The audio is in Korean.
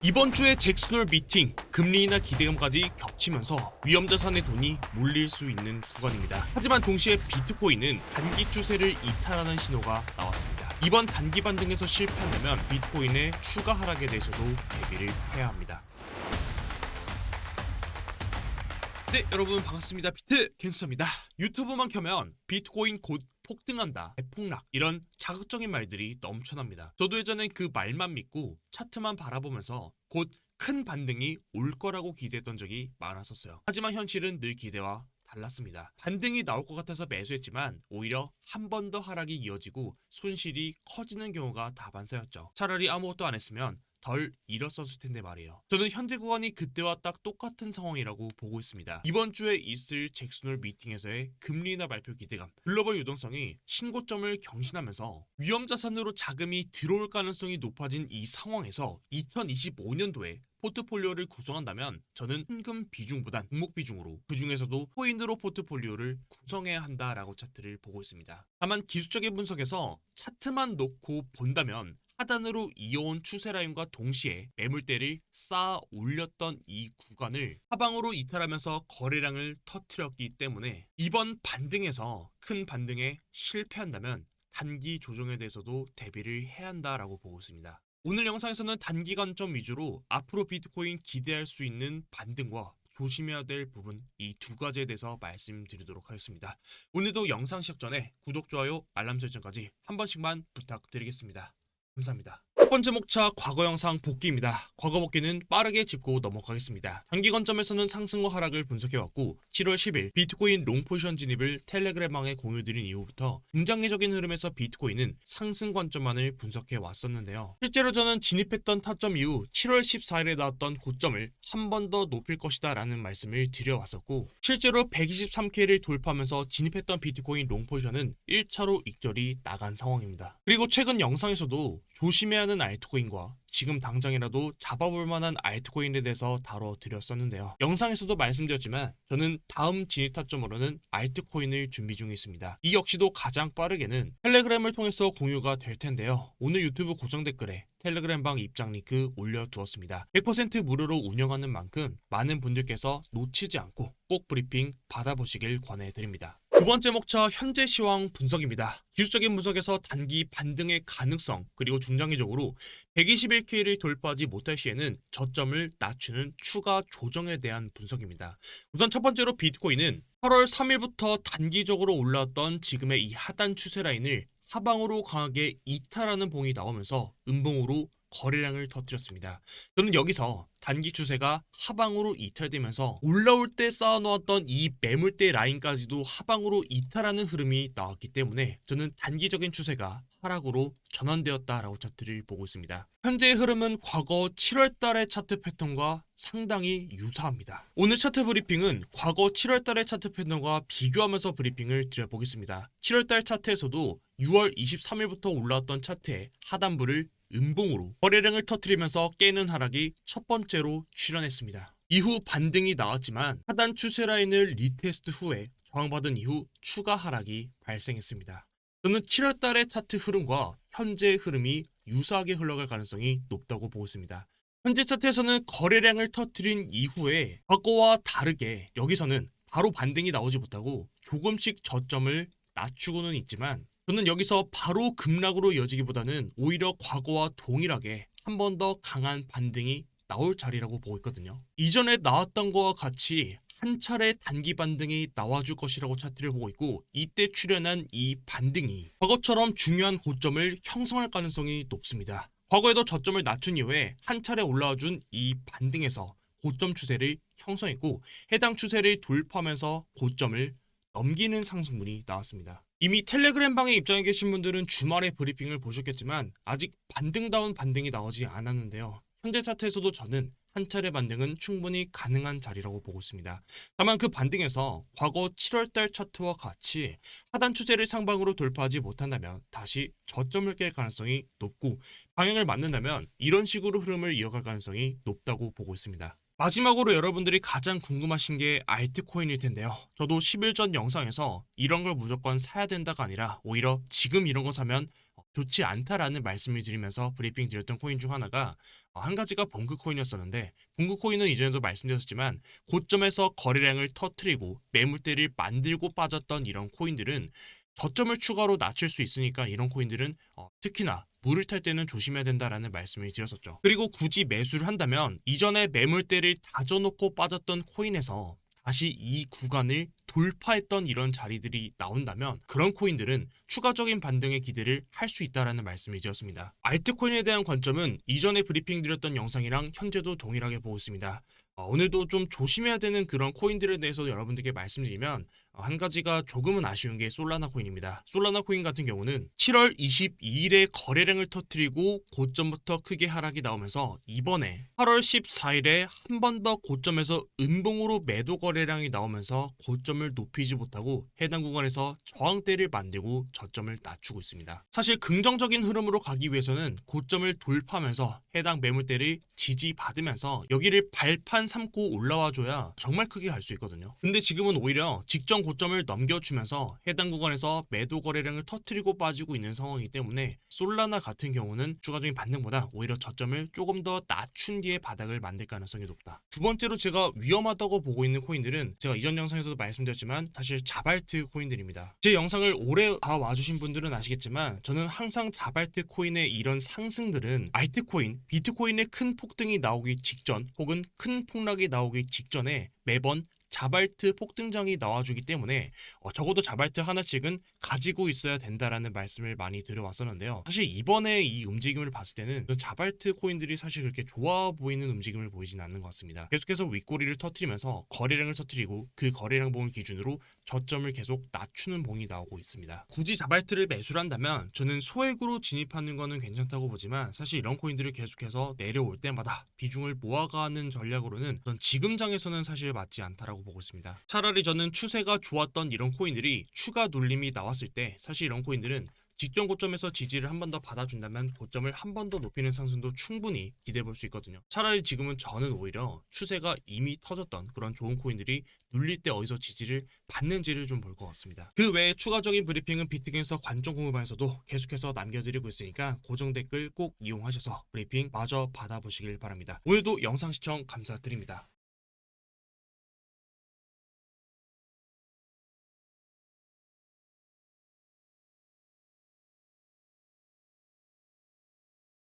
이번 주에 잭슨홀 미팅, 금리나 기대감까지 겹치면서 위험자산의 돈이 몰릴 수 있는 구간입니다. 하지만 동시에 비트코인은 단기 추세를 이탈하는 신호가 나왔습니다. 이번 단기 반등에서 실패한다면 비트코인의 추가 하락에 대해서도 대비를 해야 합니다. 네, 여러분 반갑습니다. 비트 갱스터입니다. 유튜브만 켜면 비트코인 곧 폭등한다, 대폭락 이런 자극적인 말들이 넘쳐납니다. 저도 예전엔 그 말만 믿고 차트만 바라보면서 곧 큰 반등이 올 거라고 기대했던 적이 많았었어요. 하지만 현실은 늘 기대와 달랐습니다. 반등이 나올 것 같아서 매수했지만 오히려 한 번 더 하락이 이어지고 손실이 커지는 경우가 다반사였죠. 차라리 아무것도 안 했으면 덜 잃었었을 텐데 말이에요. 저는 현재 구간이 그때와 딱 똑같은 상황이라고 보고 있습니다. 이번 주에 있을 잭슨홀 미팅에서의 금리 인하 발표 기대감, 글로벌 유동성이 신고점을 경신하면서 위험자산으로 자금이 들어올 가능성이 높아진 이 상황에서 2025년도에 포트폴리오를 구성한다면 저는 현금 비중보단 종목 비중으로, 그 중에서도 코인으로 포트폴리오를 구성해야 한다라고 차트를 보고 있습니다. 다만 기술적인 분석에서 차트만 놓고 본다면 하단으로 이어온 추세 라인과 동시에 매물대를 쌓아 올렸던 이 구간을 하방으로 이탈하면서 거래량을 터뜨렸기 때문에 이번 반등에서 큰 반등에 실패한다면 단기 조정에 대해서도 대비를 해야 한다라고 보고 있습니다. 오늘 영상에서는 단기 관점 위주로 앞으로 비트코인 기대할 수 있는 반등과 조심해야 될 부분, 이 두 가지에 대해서 말씀드리도록 하겠습니다. 오늘도 영상 시작 전에 구독, 좋아요, 알람 설정까지 한 번씩만 부탁드리겠습니다. 감사합니다. 첫 번째 목차 과거 영상 복귀입니다. 과거 복귀는 빠르게 짚고 넘어가겠습니다. 단기 관점에서는 상승과 하락을 분석해왔고 7월 10일 비트코인 롱 포지션 진입을 텔레그램방에 공유드린 이후부터 중장기적인 흐름에서 비트코인은 상승 관점만을 분석해 왔었는데요. 실제로 저는 진입했던 타점 이후 7월 14일에 나왔던 고점을 한 번 더 높일 것이다 라는 말씀을 드려왔었고 실제로 123K를 돌파하면서 진입했던 비트코인 롱 포지션은 1차로 익절이 나간 상황입니다. 그리고 최근 영상에서도 조심해야 하는 알트코인과 지금 당장이라도 잡아볼 만한 알트코인에 대해서 다뤄드렸었는데요. 영상에서도 말씀드렸지만 저는 다음 진입 타점으로는 알트코인을 준비 중에 있습니다. 이 역시도 가장 빠르게는 텔레그램을 통해서 공유가 될 텐데요. 오늘 유튜브 고정 댓글에 텔레그램방 입장 링크 올려두었습니다. 100% 무료로 운영하는 만큼 많은 분들께서 놓치지 않고 꼭 브리핑 받아보시길 권해드립니다. 두 번째 목차 현재 시황 분석입니다. 기술적인 분석에서 단기 반등의 가능성, 그리고 중장기적으로 121K를 돌파하지 못할 시에는 저점을 낮추는 추가 조정에 대한 분석입니다. 우선 첫 번째로 비트코인은 8월 3일부터 단기적으로 올라왔던 지금의 이 하단 추세 라인을 하방으로 강하게 이탈하는 봉이 나오면서 음봉으로 거래량을 터뜨렸습니다. 저는 여기서 단기 추세가 하방으로 이탈되면서 올라올 때 쌓아놓았던 이 매물대 라인까지도 하방으로 이탈하는 흐름이 나왔기 때문에 저는 단기적인 추세가 하락으로 전환되었다라고 차트를 보고 있습니다. 현재의 흐름은 과거 7월달의 차트 패턴과 상당히 유사합니다. 오늘 차트 브리핑은 과거 7월달의 차트 패턴과 비교하면서 브리핑을 드려보겠습니다. 7월달 차트에서도 6월 23일부터 올라왔던 차트의 하단부를 음봉으로 거래량을 터뜨리면서 깨는 하락이 첫 번째로 출현했습니다. 이후 반등이 나왔지만 하단 추세 라인을 리테스트 후에 저항받은 이후 추가 하락이 발생했습니다. 저는 7월달의 차트 흐름과 현재의 흐름이 유사하게 흘러갈 가능성이 높다고 보고 있습니다. 현재 차트에서는 거래량을 터뜨린 이후에 과거와 다르게 여기서는 바로 반등이 나오지 못하고 조금씩 저점을 낮추고는 있지만 저는 여기서 바로 급락으로 이어지기보다는 오히려 과거와 동일하게 한 번 더 강한 반등이 나올 자리라고 보고 있거든요. 이전에 나왔던 거와 같이 한 차례 단기 반등이 나와줄 것이라고 차트를 보고 있고 이때 출현한 이 반등이 과거처럼 중요한 고점을 형성할 가능성이 높습니다. 과거에도 저점을 낮춘 이후에 한 차례 올라와준 이 반등에서 고점 추세를 형성했고 해당 추세를 돌파하면서 고점을 넘기는 상승분이 나왔습니다. 이미 텔레그램 방에 입장해 계신 분들은 주말에 브리핑을 보셨겠지만 아직 반등다운 반등이 나오지 않았는데요. 현재 차트에서도 저는 한 차례 반등은 충분히 가능한 자리라고 보고 있습니다. 다만 그 반등에서 과거 7월달 차트와 같이 하단 추세를 상방으로 돌파하지 못한다면 다시 저점을 깰 가능성이 높고 방향을 맞는다면 이런 식으로 흐름을 이어갈 가능성이 높다고 보고 있습니다. 마지막으로 여러분들이 가장 궁금하신 게 알트코인일 텐데요. 저도 10일 전 영상에서 이런 걸 무조건 사야 된다가 아니라 오히려 지금 이런 거 사면 좋지 않다라는 말씀을 드리면서 브리핑 드렸던 코인 중 하나가 한 가지가 봉크 코인이었었는데, 봉크 코인은 이전에도 말씀드렸지만 고점에서 거래량을 터트리고 매물대를 만들고 빠졌던 이런 코인들은 저점을 추가로 낮출 수 있으니까 이런 코인들은 특히나 물을 탈 때는 조심해야 된다라는 말씀을 드렸었죠. 그리고 굳이 매수를 한다면 이전에 매물대를 다져놓고 빠졌던 코인에서 다시 이 구간을 돌파했던 이런 자리들이 나온다면 그런 코인들은 추가적인 반등의 기대를 할 수 있다라는 말씀을 드렸습니다. 알트코인에 대한 관점은 이전에 브리핑 드렸던 영상이랑 현재도 동일하게 보고 있습니다. 오늘도 좀 조심해야 되는 그런 코인들에 대해서 여러분들께 말씀드리면 한 가지가 조금은 아쉬운 게 솔라나 코인입니다. 솔라나 코인 같은 경우는 7월 22일에 거래량을 터뜨리고 고점부터 크게 하락이 나오면서 이번에 8월 14일에 한 번 더 고점에서 음봉으로 매도 거래량이 나오면서 고점을 높이지 못하고 해당 구간에서 저항대를 만들고 저점을 낮추고 있습니다. 사실 긍정적인 흐름으로 가기 위해서는 고점을 돌파하면서 해당 매물대를 지지받으면서 여기를 발판 삼고 올라와줘야 정말 크게 갈 수 있거든요. 근데 지금은 오히려 직전 고점을 넘겨주면서 해당 구간에서 매도 거래량을 터트리고 빠지고 있는 상황이기 때문에 솔라나 같은 경우는 추가적인 반등보다 오히려 저점을 조금 더 낮춘 뒤에 바닥을 만들 가능성이 높다. 두 번째로 제가 위험하다고 보고 있는 코인들은 제가 이전 영상에서도 말씀드렸지만 사실 자발트 코인들입니다. 제 영상을 오래 봐와주신 분들은 아시겠지만 저는 항상 자발트 코인의 이런 상승들은 알트코인, 비트코인의 큰 폭등이 나오기 직전 혹은 큰 폭락이 나오기 직전에 매번 자발트 폭등장이 나와주기 때문에 적어도 자발트 하나씩은 가지고 있어야 된다라는 말씀을 많이 드려왔었는데요. 사실 이번에 이 움직임을 봤을 때는 자발트 코인들이 사실 그렇게 좋아 보이는 움직임을 보이진 않는 것 같습니다. 계속해서 윗꼬리를 터트리면서 거래량을 터트리고 그 거래량 봉을 기준으로 저점을 계속 낮추는 봉이 나오고 있습니다. 굳이 자발트를 매수를 한다면 저는 소액으로 진입하는 거는 괜찮다고 보지만 사실 이런 코인들을 계속해서 내려올 때마다 비중을 모아가는 전략으로는 전 지금 장에서는 사실 맞지 않다라고 보고 있습니다. 차라리 저는 추세가 좋았던 이런 코인들이 추가 눌림이 나왔을 때 사실 이런 코인들은 직전 고점에서 지지를 한 번 더 받아준다면 고점을 한 번 더 높이는 상승도 충분히 기대해 볼 수 있거든요. 차라리 지금은 저는 오히려 추세가 이미 터졌던 그런 좋은 코인들이 눌릴 때 어디서 지지를 받는지를 좀 볼 것 같습니다. 그 외에 추가적인 브리핑은 비트겐서 관점 공유방에서도 계속해서 남겨드리고 있으니까 고정 댓글 꼭 이용하셔서 브리핑 마저 받아보시길 바랍니다. 오늘도 영상 시청 감사드립니다.